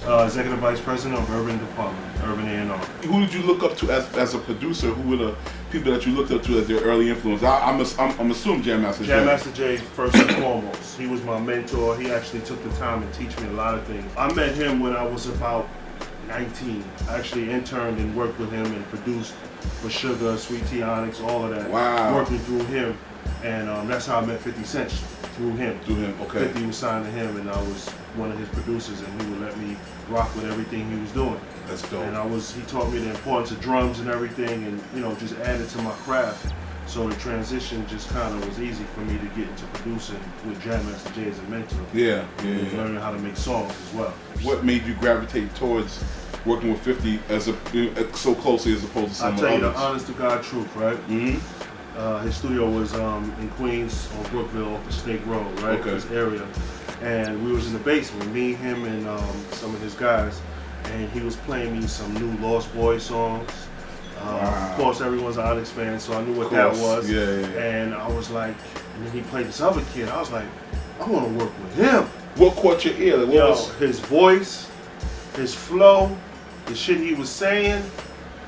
Executive Vice President of Urban Department, Urban A&R. Who did you look up to as a producer? Who were the people that you looked up to as your early influence? I'm assuming Jam Master Jay. Jam Master Jay, first and foremost. He was my mentor. He actually took the time to teach me a lot of things. I met him when I was about 19. I actually interned and worked with him and produced for Sugar, Sweet Tea Onyx, all of that. Wow. Working through him. And that's how I met 50 Cent, through him. Through him, okay. 50 was signed to him, and I was one of his producers, and he would let me rock with everything he was doing. That's dope. And he taught me the importance of drums and everything, and just added to my craft. So the transition just kind of was easy for me to get into producing with Jam Master Jay as a mentor. Yeah. Learning how to make songs as well. What made you gravitate towards working with 50 so closely as opposed to some others? I'll tell you the honest to God truth, right? Mm-hmm. His studio was in Queens on Brookville off the Snake Road, right? Okay. This area. And we was in the basement, me, him, and some of his guys. And he was playing me some new Lost Boys songs. Wow. Of course, everyone's an Onyx fan, so I knew what that was. Yeah. And I was like, and then he played this other kid. I was like, I want to work with him. What caught your ear? His voice, his flow, the shit he was saying.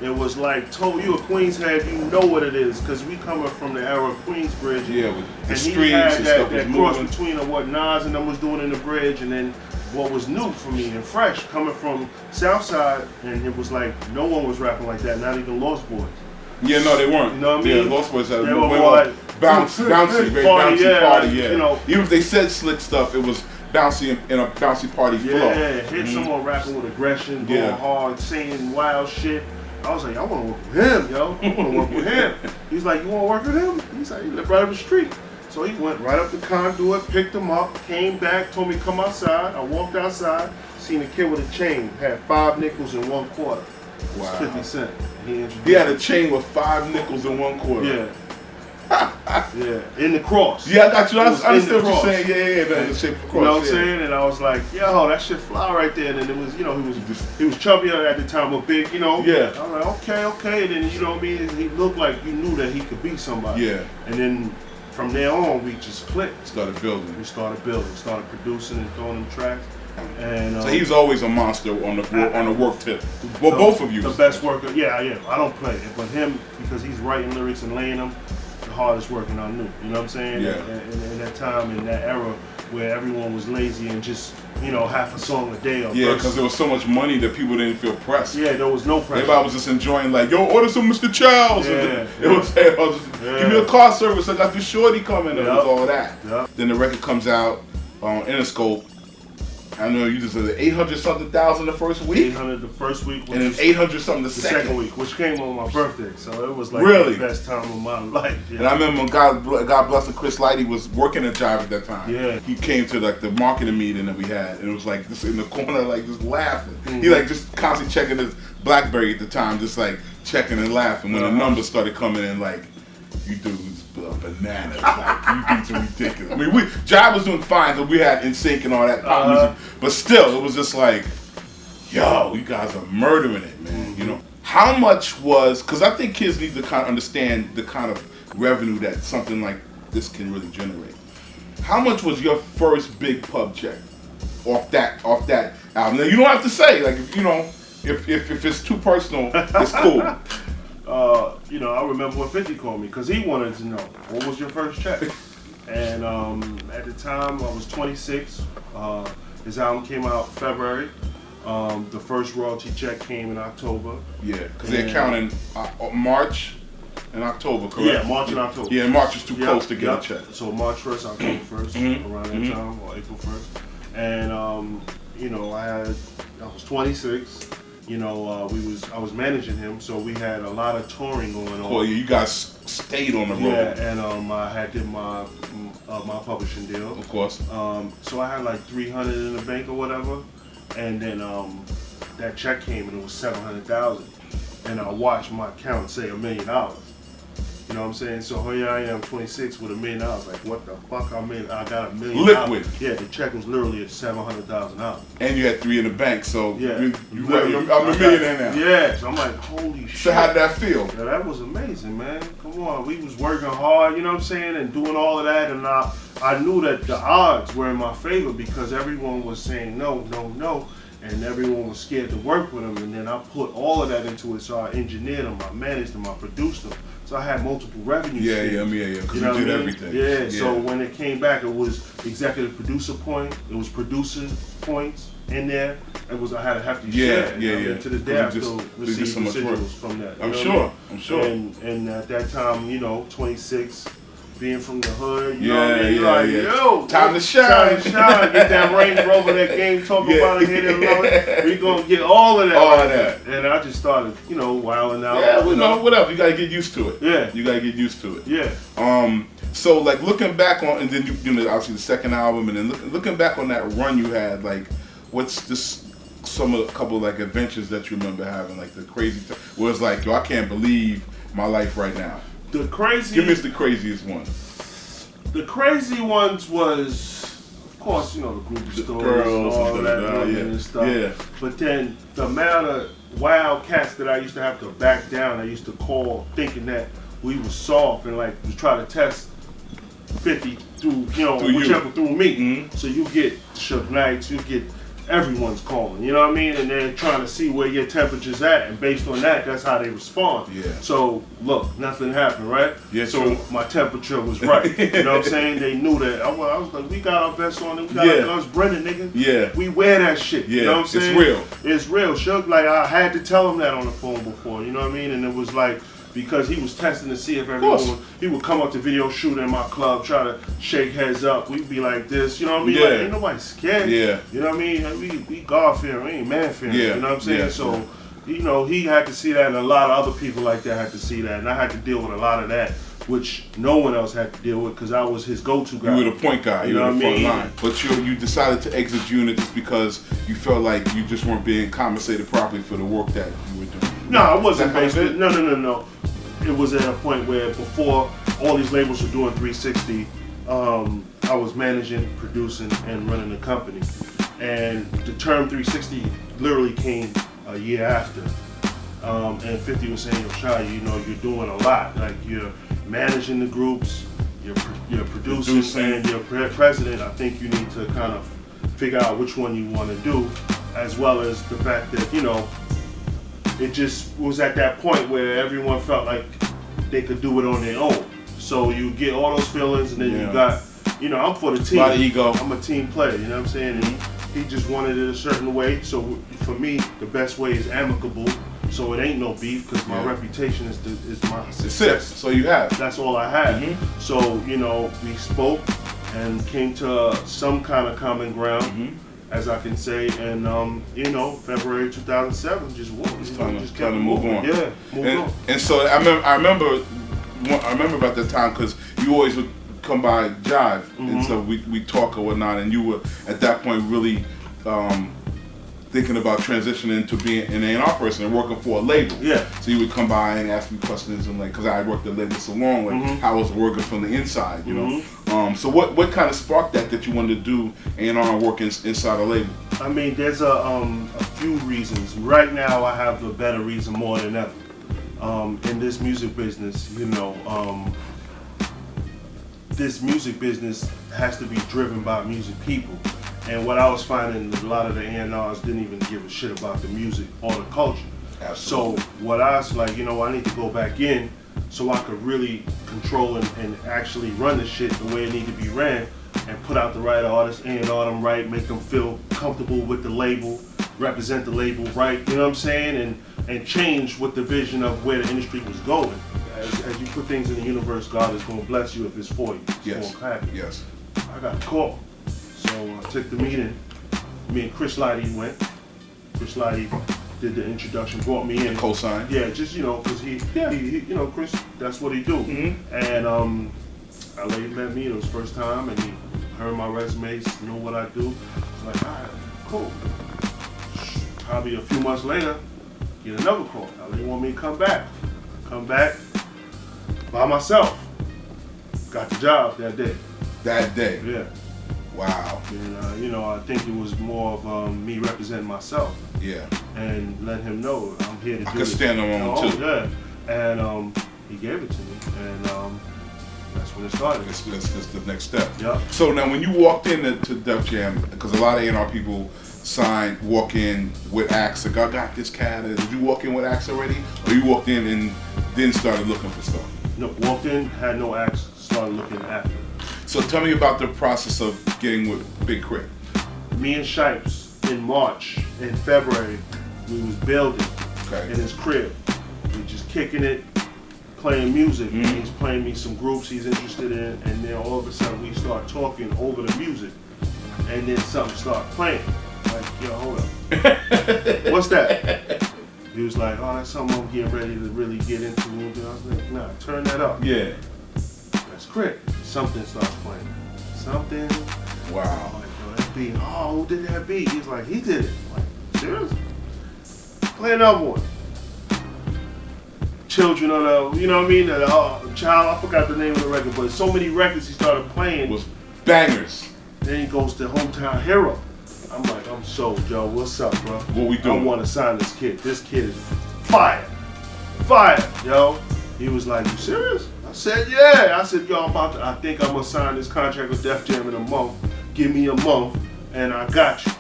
It was like, told you a Queens head, you know what it is, because we coming from the era of Queensbridge. Yeah, with the and streets he had and that, stuff that was cross moving. between what Nas and them was doing in the bridge, and then what was new for me and fresh, coming from Southside, and it was like, no one was rapping like that, not even Lost Boys. Yeah, no, they weren't. You know what I mean? Yeah, Lost Boys had They a were way more more like, bouncy, very party, bouncy yeah, party, like, yeah. Even if they said slick stuff, it was bouncy in a bouncy party flow. Yeah, hit someone rapping with aggression, going hard, saying wild shit. I was like, I want to work with him, yo. I want to work with him. He's like, you want to work with him? He's like, he live right up the street. So he went right up the conduit, picked him up, came back, told me come outside. I walked outside, seen a kid with a chain, had 5 nickels and 1 quarter. Wow. 50 Cent. He had a chain with 5 nickels and 1 quarter. Yeah. Yeah, in the cross. Yeah, I got you. I understand what you're cross. saying. Yeah, in the shape of the cross. You know what I'm saying? And I was like, yo, that shit fly right there. And then it was, he was chubbier at the time, but big, Yeah. I was like, okay. And then, you know what I mean? He looked like you knew that he could be somebody. Yeah. And then from there on, we just clicked. Started building. We started building, started producing and throwing them tracks. And so he's always a monster on the work tip. Well, both of you. The best worker. Yeah. I don't play it, but him, because he's writing lyrics and laying them, the hardest working I knew. You know what I'm saying? Yeah. In that time, in that era, where everyone was lazy and just, half a song a day. Yeah, because there was so much money that people didn't feel pressed. Yeah, there was no pressure. Everybody was just enjoying, like, yo, order some Mr. Charles. Yeah. It was give me a car service. I got the shorty coming. It was all that. Yep. Then the record comes out on Interscope. I know you just did 800-something thousand the first week. 800 the first week. And then 800-something the second week, which came on my birthday. So it was like really? The best time of my life. Yeah. And I remember when God bless him, Chris Lighty was working a job at that time. Yeah. He came to like the marketing meeting that we had, and it was like just in the corner, like just laughing. Mm-hmm. He like just constantly checking his BlackBerry at the time, just like checking and laughing when the numbers started coming in. Like, you dudes bananas, like you dudes are ridiculous. I mean, Jive was doing fine because we had NSYNC and all that pop music, but still, it was just like, yo, you guys are murdering it, man. You know, how much was? Because I think kids need to kind of understand the kind of revenue that something like this can really generate. How much was your first big pub check off that album? Now, you don't have to say, like, if it's too personal, it's cool. I remember when 50 called me because he wanted to know, what was your first check? And at the time, I was 26. His album came out February. The first royalty check came in October. Yeah, because they're counting March and October, correct? Yeah, March and October. Yeah, March is too close to get a check. So March 1st, October 1st, around that time, or April 1st. And, I was 26. I was managing him, so we had a lot of touring going on. Well, you guys stayed on the road. Yeah, and I had did my publishing deal. Of course. So I had like 300 in the bank or whatever, and then that check came and it was 700,000, and I watched my account say $1 million. You know what I'm saying? So here I am, 26 with $1 million. Like, what the fuck? I got $1 million. Liquid. Yeah, the check was literally at $700,000. And you had 3 in the bank, so yeah, I'm a millionaire now. Yeah, so I'm like, holy shit. So how did that feel? Yeah, that was amazing, man. Come on, we was working hard, you know what I'm saying, and doing all of that, and I knew that the odds were in my favor because everyone was saying no, and everyone was scared to work with him. And then I put all of that into it. So I engineered him, I managed him, I produced him. So I had multiple revenue streams. Because you did everything. Yeah, so when it came back, it was executive producer point, it was producer points in there. It was, I had a hefty share. To this day, I still receive so much residuals work from that. I'm sure. And at that time, 26, being from the hood, you know what I mean? Yo, time to shine. Get that Range Rover, that game, talk about it, hit it, love it. We gonna get all of that. All of that. And I just started, wilding out. Yeah, whatever. You gotta get used to it. Yeah. You gotta get used to it. Yeah. So like looking back on, and then obviously the second album, and then looking back on that run you had, like, what's just a couple of like adventures that you remember having, like the crazy where it's like, yo, I can't believe my life right now. The crazy. Give me the craziest one. The crazy ones was, of course, the groupie stories girls and all that and stuff. Yeah. But then the amount of wild cats that I used to have to back down, I used to call thinking that we was soft and like was try to test 50 through me. Mm-hmm. So you get Suge Knights, you get everyone's calling, you know what I mean? And they're trying to see where your temperature's at, and based on that, that's how they respond. Yeah. So look, nothing happened, right? Yeah, so true. my temperature was right. You know what I'm saying? They knew that. I was like, we got our vests on, and we got our guns Brennan, nigga. Yeah. We wear that shit. Yeah. You know what I'm saying? It's real. It's real. Suge, like, I had to tell him that on the phone before, you know what I mean? And it was like, because he was testing to see if everyone he would come up to video shoot in my club, try to shake heads up. We'd be like this, you know what I mean? Yeah. Like, ain't nobody scared. Yeah. You know what I mean? We God fearing, we ain't man fearing. Yeah. You know what I'm saying? Yeah. So, he had to see that, and a lot of other people like that had to see that, and I had to deal with a lot of that, which no one else had to deal with because I was his go-to guy. You were the point guy. You were the front line. But you decided to exit unit just because you felt like you just weren't being compensated properly for the work that you were doing. No, I wasn't. Is that how No. It was at a point where before all these labels were doing 360, I was managing, producing, and running the company. And the term 360 literally came a year after. And 50 was saying, yo, Sha, you're doing a lot. Like, you're managing the groups, you're producing, and you're president. I think you need to kind of figure out which one you want to do, as well as the fact that, it just was at that point where everyone felt like they could do it on their own. So you get all those feelings, and then you got, I'm for the team. A lot of ego. I'm a team player, you know what I'm saying? And he just wanted it a certain way. So for me, the best way is amicable. So it ain't no beef because my reputation is my success. So you have. That's all I had. Mm-hmm. So, we spoke and came to some kind of common ground. Mm-hmm. As I can say, and February 2007, just kept to move on. Yeah, move on. And so I remember about that time because you always would come by Jive, and so we talk or whatnot, and you were at that point really thinking about transitioning to being an A&R person and working for a label. Yeah. So you would come by and ask me questions, and because I worked at labels so long, like how I was working from the inside, you know. So what kind of sparked that you wanted to do A&R and work inside a label? I mean, there's a few reasons. Right now, I have a better reason more than ever. In this music business, this music business has to be driven by music people. And what I was finding, a lot of the A&Rs didn't even give a shit about the music or the culture. Absolutely. So what I was like, I need to go back in so I could really control and actually run the shit the way it needed to be ran, and put out the right artists, A&R them right, make them feel comfortable with the label, represent the label right, you know what I'm saying? And change with the vision of where the industry was going. As you put things in the universe, God is going to bless you if it's for you. It's going to happen. Yes. I got a call. So I took the meeting. Me and Chris Lighty went. Chris Lighty did the introduction, brought me in. Co-sign. Yeah, just because he, Chris, that's what he do. Mm-hmm. And LA met me. It was first time, and he heard my resumes, knew what I do. I was like, all right, cool. Probably a few months later, get another call. LA want me to come back. Come back by myself. Got the job that day. That day. Yeah. Wow. And I think it was more of me representing myself. Yeah. And letting him know I'm here to do it. I could stand on my own too. Yeah. And he gave it to me, and that's when it started. That's the next step. Yeah. So now, when you walked into Def Jam, because a lot of A&R people walk in with Axe? Like, I got this cat. Did you walk in with Axe already, or you walked in and then started looking for stuff? No, walked in, had no Axe, started looking after. So tell me about the process of getting with Big Crit. Me and Shipes in March, in February, we was building in his crib. We just kicking it, playing music. Mm-hmm. He's playing me some groups he's interested in, and then all of a sudden we start talking over the music, and then something start playing. Like, yo, hold up, what's that? He was like, oh, that's something I'm getting ready to really get into. And I was like, nah, turn that up. Yeah. That's Crit. Something starts playing. Something. Wow. I'm like, yo, that beat. Oh, who did that beat? He's like, he did it. I'm like, serious? Play another one. Children of the, you know what I mean? Child, I forgot the name of the record, but so many records he started playing. Was bangers. Then he goes to Hometown Hero. I'm like, I'm sold, Joe. What's up, bro? What we doing? I want to sign this kid. This kid is fire. Fire, yo. He was like, you serious? I said, yeah. I said, yo, I think I'm going to sign this contract with Def Jam in a month. Give me a month, and I got you.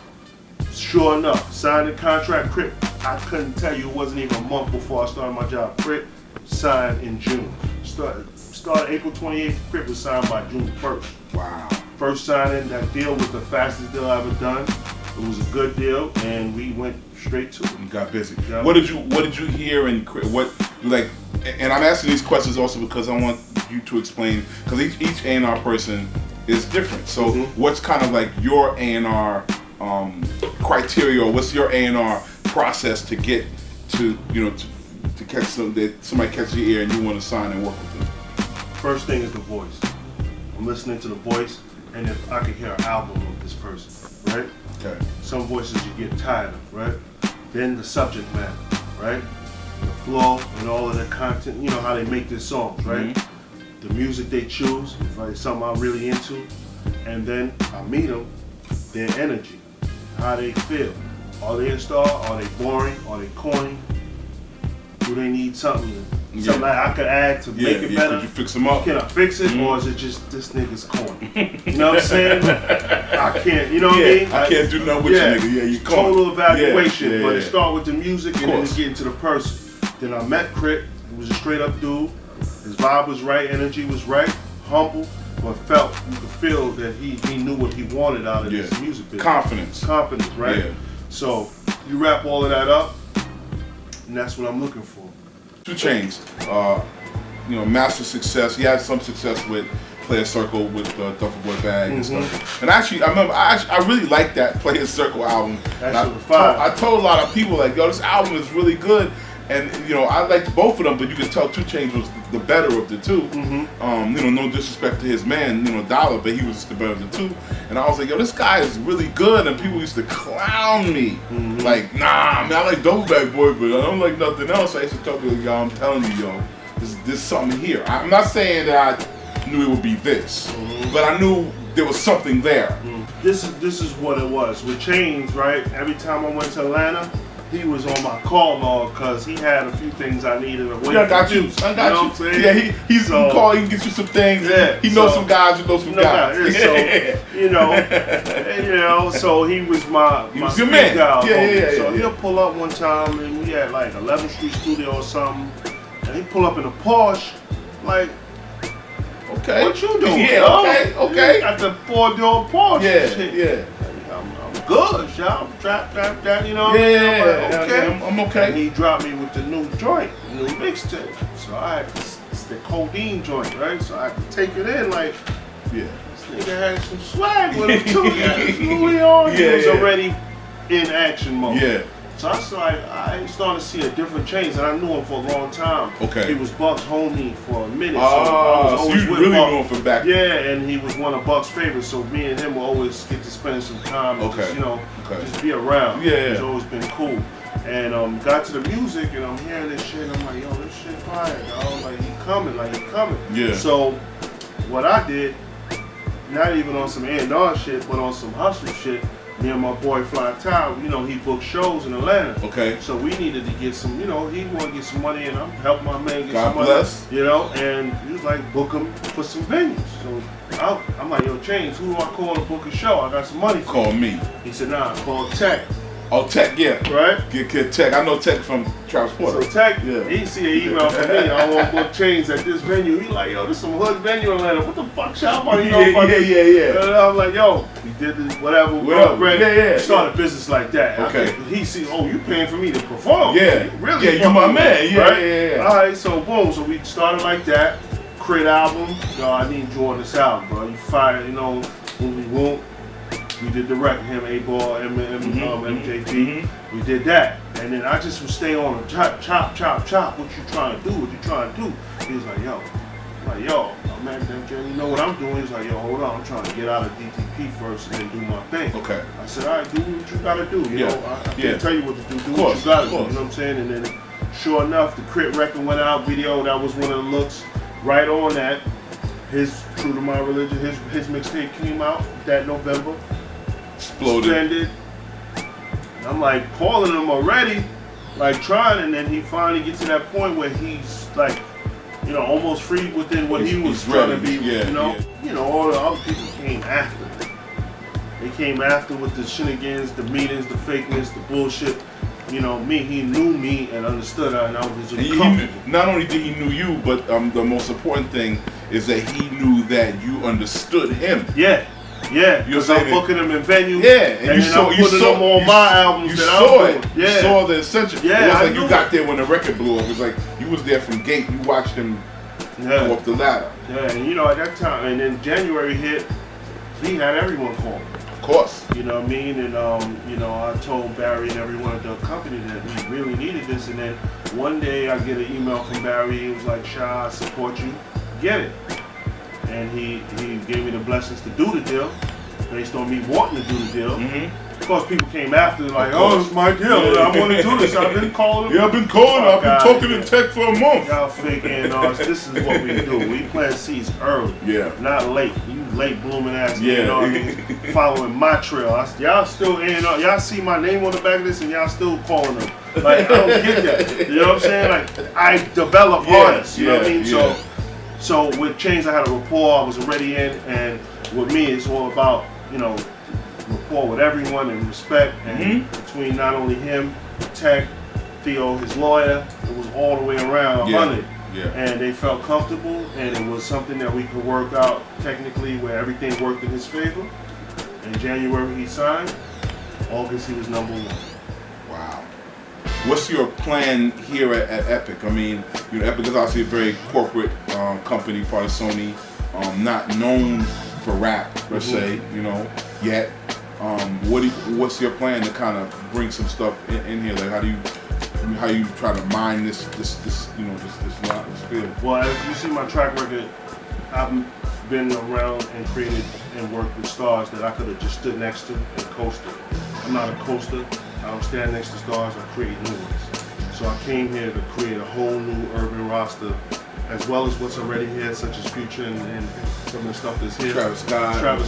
Sure enough, signed the contract, Crit. I couldn't tell you, it wasn't even a month before I started my job. Crit signed in June. Started April 28th. Crit was signed by June 1st. Wow. First signing, that deal was the fastest deal I ever done. It was a good deal, and we went straight to it. You got busy. Yeah. What did you hear and what like? And I'm asking these questions also because I want you to explain, because each A&R person is different. So what's kind of like your A&R criteria, or what's your A&R process to get to, you know, to catch somebody catches your ear and you want to sign and work with them? First thing is the voice. I'm listening to the voice, and if I could hear an album of this person, right? Okay. Some voices you get tired of, right? Then the subject matter, right? The flow and all of the content, you know, how they make their songs, right? Mm-hmm. The music they choose, if it's something I'm really into, and then I meet them, their energy, how they feel. Are they a star? Are they boring? Are they corny? Do they need something that I could add to make it better? Could you fix them up? Can I fix it, or is it just this nigga's corny? You know what I'm saying? I can't, you know what I mean? I can't do nothing with you, nigga. Yeah, you corny. Total evaluation, but it start with the music and then get into the person. Then I met Crit. He was a straight up dude. His vibe was right, energy was right, humble, but you could feel that he knew what he wanted out of this music business. Confidence, right? Yeah. So you wrap all of that up, and that's what I'm looking for. 2 Chainz, you know, massive success. He had some success with Player Circle with Duffel Boy Bag and stuff. And actually, I remember, I really liked that Player Circle album. I told a lot of people, like, yo, this album is really good. And, you know, I liked both of them, but you could tell 2 Chainz was the better of the two. You know, no disrespect to his man, you know, Dollar, but he was just the better of the two. And I was like, yo, this guy is really good. And people used to clown me. Like, nah, I mean, I like Double Bag Boy, but I don't like nothing else. I used to tell people, yo, I'm telling you, yo, there's something here. I'm not saying that I knew it would be this, but I knew there was something there. This is what it was. With Chainz, right, every time I went to Atlanta, he was on my call log because he had a few things I needed away I got you. I got you. Know what I'm saying? Yeah, he's call. He can get you some things. Yeah, he knows some guys who know some guys. So you know, so he was my your man. Guy. So he'll pull up one time and we had like 11th Street Studio or something, and he pull up in a Porsche, like. Okay. What you doing? Yeah. Okay. Got the 4-door Porsche. Yeah. I'm good, Sha. I'm trap, you know. Okay. I'm okay. And he dropped me with the new joint, new mixtape. So it's the codeine joint, right? So I could take it in like, this nigga had some swag with him too. He was already in action mode. Yeah. So I started to see a different Chainz, and I knew him for a long time. Okay. He was Buck's homie for a minute. So you really knew him from back. Yeah, and he was one of Buck's favorites. So me and him will always get to spend some time. Just, just be around. Yeah. It's always been cool. And got to the music, and I'm hearing this shit. And I'm like, yo, this shit fire, dog. Like he coming. Yeah. So what I did, not even on some A&R shit, but on some hustle shit, me and my boy Fly Ty, you know, he booked shows in Atlanta. Okay. So we needed to get some, you know, he wanted to get some money, and I'm helping my man get God some money. bless. You know, and he was like, book him for some venues. So I'm like, yo, James, who do I call to book a show? I got some money for Call you. me. He said, nah, call Tech. Oh, Tech, yeah. Right? Get Tech. I know Tech from Travis Porter. So Tech, Yeah. he see an email from me. I want to book Chains at this venue. He like, yo, this some hood venue in Atlanta. What the fuck, Sha Money? Yeah. And I'm like, yo, we did this, whatever. Yeah. Started business like that. Okay. He see, oh, you paying for me to perform? Yeah. You really? Yeah, you my man. Yeah, right? yeah. All right, so boom. So we started like that. Crit album. Yo, I need you on this album, bro. You fired, you know, when we won't. We did the record, him, A-Ball, MJP. We did that. And then I just would stay on the chop. What you trying to do? He was like, yo. I'm like, yo, man, MJ, you know what I'm doing? He's like, yo, hold on. I'm trying to get out of DTP first and then do my thing. Okay. I said, all right, do what you got to do. You know, I can't tell you what to do. Do what you got to do. You know what I'm saying? And then, sure enough, the Crit record went out, video. That was one of the looks. Right on that. His True to My Religion, his mixtape came out that November. Exploded. Splendid. And I'm like calling him already, like trying, and then he finally gets to that point where he's like, you know, almost free within what he was trying to be. Yeah, you know, all the other people came after. They came after with the shenanigans, the meetings, the fakeness, the bullshit. You know, he knew me and understood her, and I was just comfortable. Not only did he knew you, but the most important thing is that he knew that you understood him. Yeah. Because I'm booking them in venues. Yeah, and then I'm putting them on my albums that I'm doing. You saw the essential. Yeah, it was like you got there when the record blew up. It was like you was there from gate. You watched him go up the ladder. Yeah, and you know, at that time, and then January hit, he had everyone call me. Of course. You know what I mean? And, you know, I told Barry and everyone at the company that we really needed this. And then one day I get an email from Barry. He was like, Sha, I support you. Get it. And he gave me the blessings to do the deal based on me wanting to do the deal. Of course, people came after like, oh, it's my deal. I want to do this. I've been calling him. Yeah, I've been calling. I've been talking to Tech for a month. Y'all faking. This is what we do. We plant seeds early. Yeah. Not late. You late blooming ass. Yeah. You know what I mean? Following my trail. Y'all still ain't. Y'all see my name on the back of this and y'all still calling them. Like, I don't get that. You know what I'm saying? Like, I develop artists. You know what I mean? So with Chains, I had a rapport. I was already in. And with me, it's all about, you know, rapport with everyone and respect, and between not only him, Tech, Theo, his lawyer, it was all the way around 100. Yeah. And they felt comfortable, and it was something that we could work out technically where everything worked in his favor. In January he signed. August he was #1. Wow. What's your plan here at Epic? I mean, you know, Epic is obviously a very corporate company, part of Sony, not known for rap per se, you know, yet. What's your plan to kind of bring some stuff in here? Like, how you try to mine this field? Well, as you see my track record, I've been around and created and worked with stars that I could have just stood next to and coasted. I'm not a coaster. I don't stand next to stars. I create new ones. So I came here to create a whole new urban roster, as well as what's already here, such as Future and some of the stuff that's here. Travis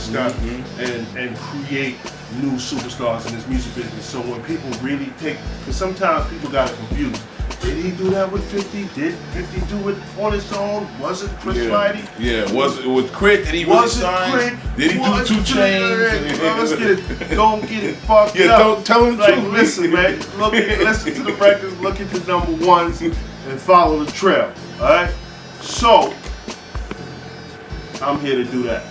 Scott. And create new superstars in this music business. So when people really because sometimes people got it confused. Did he do that with 50? Did 50 do it on his own? Was it Chris Friday? Yeah, was it with Crit? Did he really sign? Did he do 2 Chainz? Let's get it. Don't get it fucked up. Don't tell him like, listen, man. Listen to the records. Look at the #1s and follow the trail. All right. So I'm here to do that.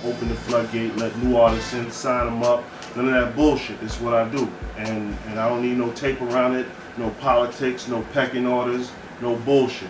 Open the floodgate, let new artists in, sign them up. None of that bullshit. This is what I do, and I don't need no tape around it. No politics, no pecking orders, no bullshit.